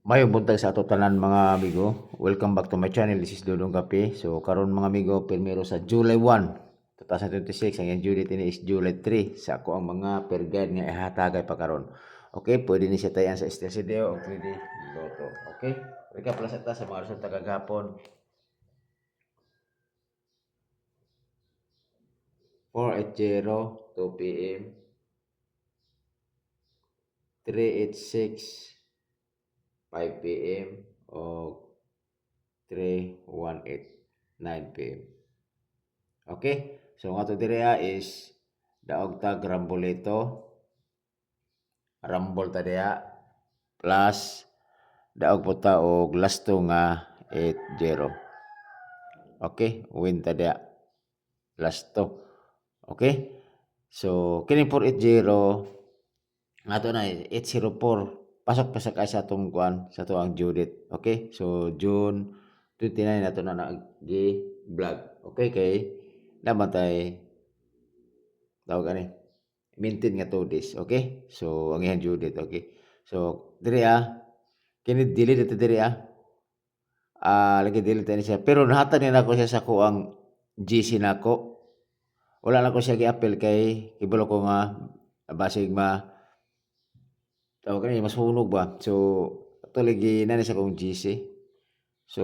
Mayong buntag sa ato tanan mga amigo. Welcome back to my channel. This is Dodong Kape. So karon mga amigo, primero sa July 1, 2026. Ang yung due date ini is July 3. Sa ako ang mga per guide nga ihatagay pa karon. Okay, pwede ni siya tayan sa Estel Sideo o 3D Lotto. Okay? Recap lang sa ta sa mga resulta kagahapon. 4:80 2 p.m. 3:86 5 p.m. o 3:18 9 p.m. Okay? So nga to direa is daog tag Ramboleto, Rambol ta diha plus daog po ta og lasto nga 8-0. Okay? Win ta diha lasto. Okay? So kini 4-8-0 ato na 804 pasok pa sa kay sa atong kuan sa to ang Judith. Okay? So June 29 nato na nag vlog. Okay kay naman tay tawag ani maintain nga 2 days. Okay? So ang iyang due date. Okay? So diri kini dili dito diri lagi dili tani siya pero nahatag ni nako siya sa kuang GC nako. Wala na ko siya gi-appeal kay ibalo ko nga basig tawag kani mas hunog ba. So tuloy ginani sa kong GC. So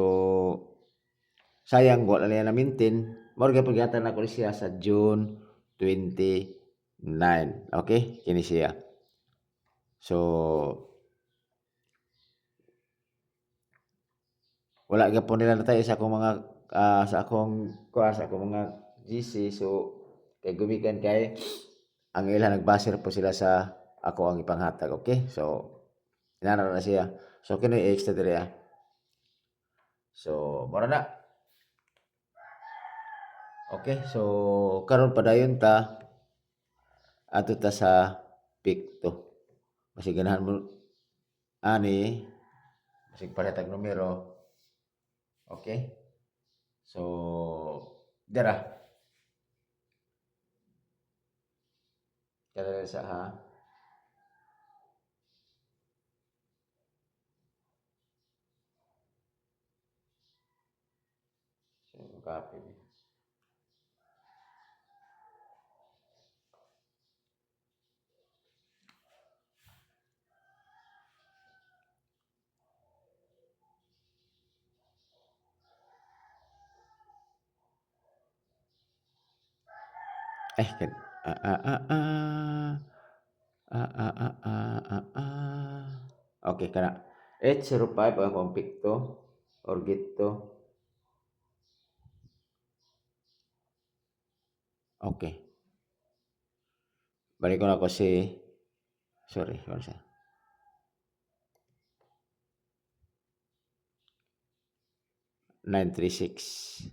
sayang wala na maintain. Mao gyud paghatag nako siya sa June 29. Okay? Kini siya. So wala gyapon nila natay sa akong mga sa akong kuan sa akong mga GC. So kay gumikan kay ang ilang nagbaser po sila sa ako ang ipanghatag. Okay? So inana na siya. So kini extra diri So mora na. Okay? So karon padayon ta adto ta sa pikto. Basig ganahan mo ani basig paretag numero. Okay? So dira kada sa So copy. Kan ah, ah, ah, ah. Okay kana 805 ang akong pikto or gitto. Okay. Balik ko na ako sorry, ano siya? 936.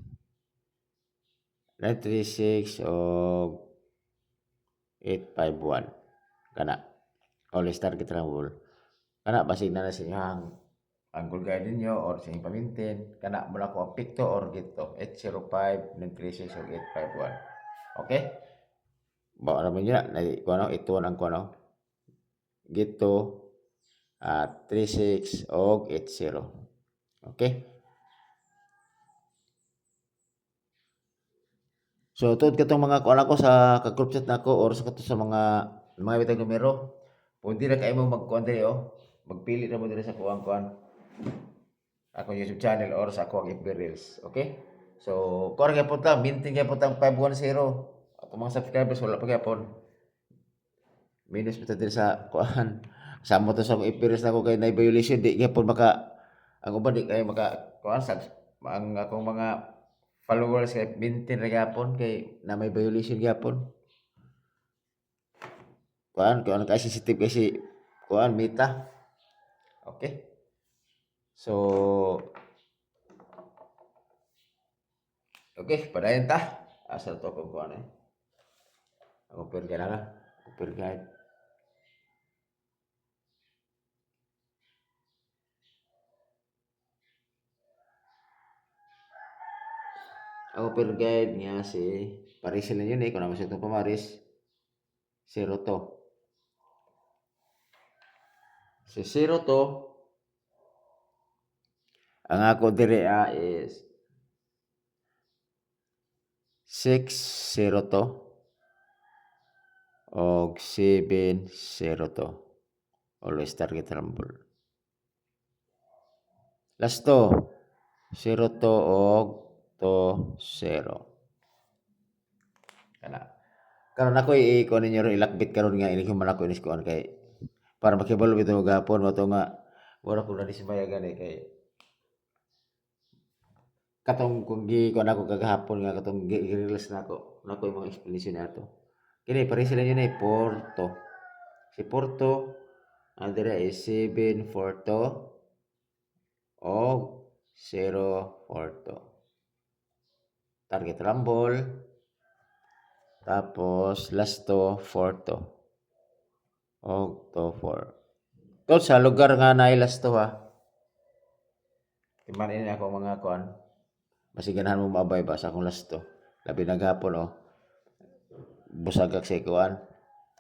936 o 851. Kana. Always target rule. Kana basig na sa inyong angle guide ninyo or sa inyong pamintin. Kana mula ko ang pikto or gitto. 805, 936 or 851. Okay? Bawa naman yun na. Kuano, ito ang kuano. Gitto 36 og 80. Okay? So tuod katong mga kuan ako sa ka-group chat nako or sa kato sa mga bitag numero. Pwede ra kay mo magkuan diri Magpili ra mo diri sa kuan ako YouTube channel or sa ako ang FB Reels. Okay? So kuan gyapon ta, mintin gyapon tang 510. Ato mga subscribers wala pa gyapon. Minus pa diri sa kuan. Samo to sa FB Reels nako kay na violation di gyapon maka ang uban di kay maka kuan sa ang akong mga followers kay maintain ra gyapon kay na may violation gyapon. Kuan kay sensitive kasi kuan meta. Okay? So okay, padayon ta. Asa to kung kuan Ako per guide na. Ako per guide. Ako per guide niya si Paris lang yun kung naman siya itong pamaris. 0 to. Si 0 to Ang ako diri is 602 og 702. Always target rumble. Last 02 og 20. Kana. Karon ako i-kuha ninyo rin ilakbit karon nga ini man ako inis kuan kay para makibalo bitaw gapon mo to nga wala ko na dismaya gani kay katong kung kuan ako kagahapon nga katong gi-release nako yung mga explanation nato. Kini pare sila yun ay Porto. Si Porto ang dira is 742 og 042. Target rumble. Tapos last 42 og 24. Tol sa lugar nga na last ha. Timan ini ako mga kuan. Masiganahan mo mabay ba sa akong last labi na gapon busagak sa kuan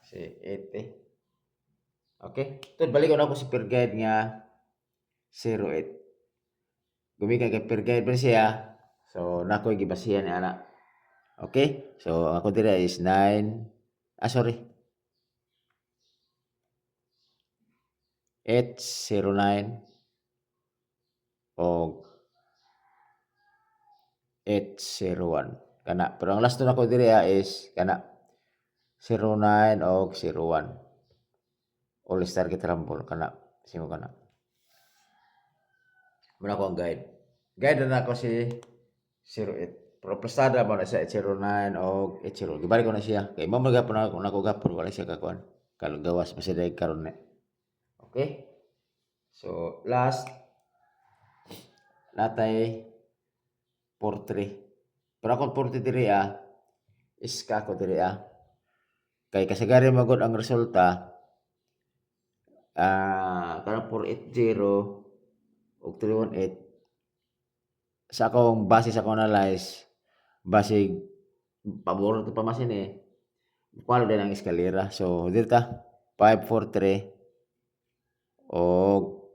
si 80. Okay? Tol balik na ako si per guide nga 08. Gumikan kay per guide pa siya. So nakoy gibasihan ni ana. Okay? So ako dira is 9 809 og 801 kana pero ang last na ko diri is kana 09 og 01 all star target rumble kana simo kana muna ko ang guide na ako si 08 pero prestada mo na siya 809 og 801 gibalik ko na siya kay mamo gapon ako nako gapon wala siya kakuan kalagawas pa siya karon na. Okay? So, last, natay 43. Pero akong 43 is kako diri kay kasagaran magod ang resulta kanang 480 ug 318 sa akong base sa akong analyze basig pabor to pamasin palo din ang eskalera. So, dito 543 og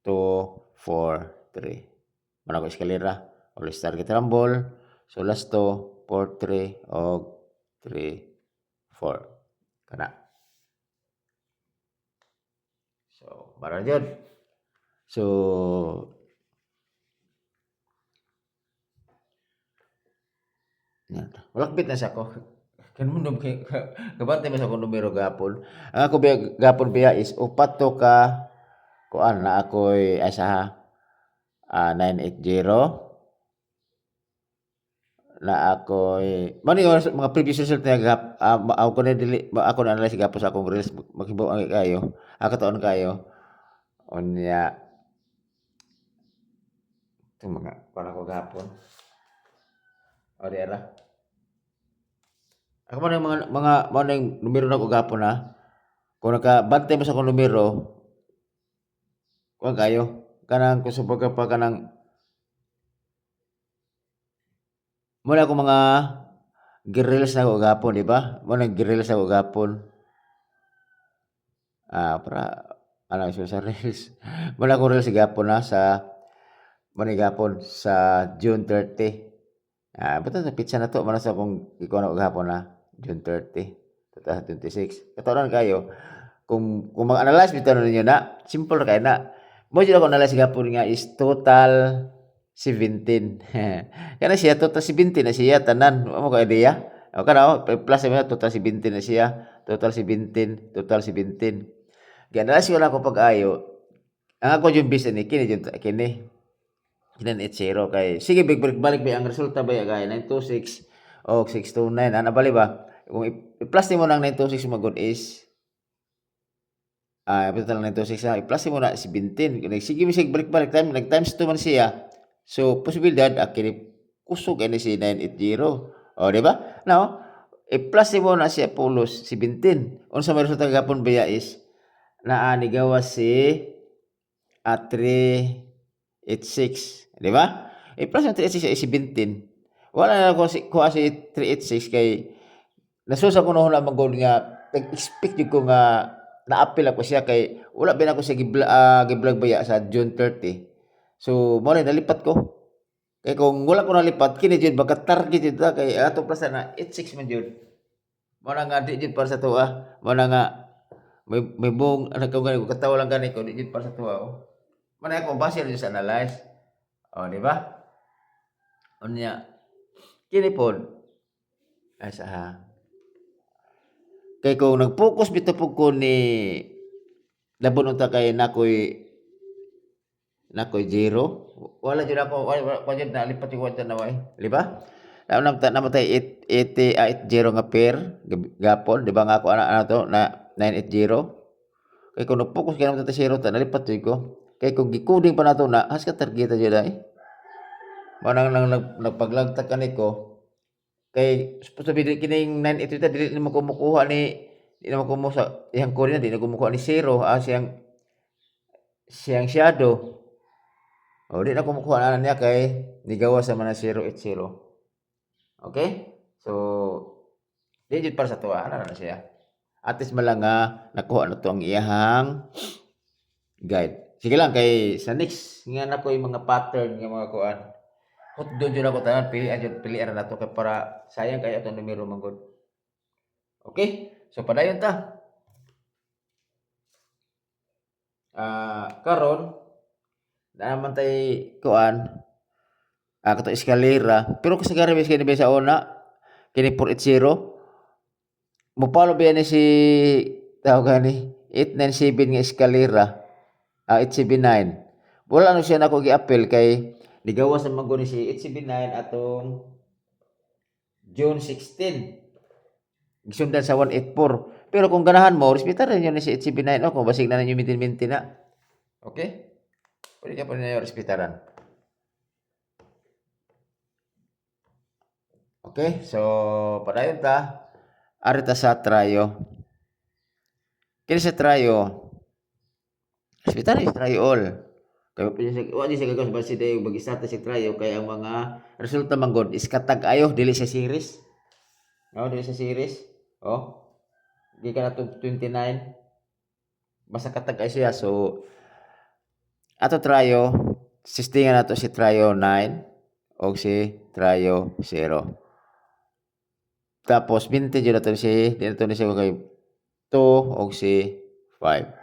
243 mana ko eskalera all star target rumble. So last 43 og 34 kana. So para jud. So walakbit na sa ko kanundom kay kabantay man sa akong numero gapon. Ang ako gapon biya is upat to ka kuan na ako'y asa 980 na ako'y mani mga previous result na ako na dili ako na analyze gapon sa akong reels maghibaw ang kayo ako taon kayo unya ito mga kuan ako gapon o diara ako man yung mga numero na ko gapon kung nakabantay mo sa akong numero kuan kayo kanang kusubag pa kanang muna ako mga girls na ko gapon di ba muna girls na ko gapon para ano sa reels muna ko reels gapon sa manigapon sa June 30 basta sa pizza na to man sa akong ikaw na gapon June 30 2026 kataon kayo kung mag-analyze bitaw ninyo na simple kay na mo jud ako analyze gapon nga is total 17 kana siya total 17 na siya tanan mo ko idea o kana plus mo total 17 na siya total 17 gi-analyze ko na ko pag-ayo ang ako yung business ni kini 980 kay sige balik ba ang resulta ba kay 926 o 629 ana bali ba kung i-plus mo nang 926 magod is total 926 i-plus mo na 17 sige misig balik time nag times 2 man siya so posibilidad akini kusog ani si 980 o di ba now i-plus mo na siya pulos 17 unsa may resulta gapon ba is naa ni gawas si 386 di ba i-plus mo 386 ay 17 wala na ko si 386 kay nasusa ko na magod nga nag-expect ko nga na-appeal ako siya kay wala ba na ako siya gi-vlog baya sa June 30. So mo rin nalipat ko. Kay kung wala ko nalipat kini jud baka target jud ta kay ato plaza na 86 man jud. Mo na nga di jud para sa tuwa. Mo na nga may buong ano ko gani ko katawa lang gani ko di jud para sa tuwa. Oh. Mo na ako base jud sa analyze. Oh, di ba? Unya kini pod asa kay kung nag-focus bitaw pud ko ni labon unta kay nakoy zero wala jud ako wala jud nalipat yung kwenta na way di ba namatay 80 nga pair gapon di ba nga ako ano to na 980 kay kung nag-focus kay naman ta zero ta nalipat jud ko kay kung gicoding pa nato na has ka targeta jud ay manang nagpaglagtag kaniko kay sabi kining 980 ta dili mo kumukuha ni di na mo kumuha sa iyang Korean di na kumukuha ni zero siyang shadow o di na kumukuha na niya kay nigawa sa mana 080 okay so di jud para sa tuwa na siya at least malanga nakuha na to ang iyahang guide sige lang kay sa next nga na ko yung mga pattern nga mga kuan hot doon jud ako tanan pilian na to kay para sayang kay atong numero manggod okay so padayon ta karon na naman tay kuan kato eskalera pero kasagaran bis kini sa una kini 480 mo follow ba ni si tawag gani 897 nga eskalera 879 wala no siya nako gi-appeal kay ligawas sa manggod ni si 879 atong June 16 gisundan sa 184 pero kung ganahan mo respetar niyo ni si 879 o kung basig na ninyo mintin na okay pwede ka pa ninyo respetaran okay so padayon ta arita sa trayo kini sa trayo respetar is trayo all kaya wa di sa gagawin basi dayo mag-start sa trayo kay ang mga resulta manggod is katag ayo dili sa series no dili sa series oh di ka na 29 basta katag ay siya so ato trayo sistingan nato si trayo 9 o si trayo 0 tapos 20 jud nato si dito ni siya kay 2 o si 5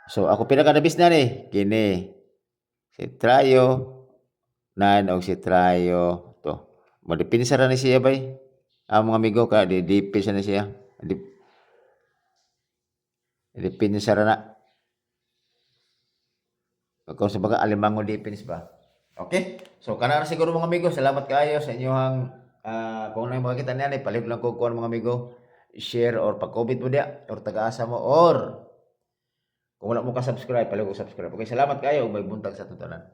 so ako pinaka-nabis na ni kini si trayo 9 o si trayo to madipinsa ra ni siya bay ang mga amigo ka di dipis na siya dipinsa ra na kung sa baga alimango dipins ba okay so kana na siguro mga amigo salamat kaayo sa inyong kung ano yung makakita niyan palihog lang ko kung mga amigo share or pag-comment mo dia or taga-asa mo or kung wala mo ka subscribe palihog subscribe okay salamat kaayo may buntag sa tutunan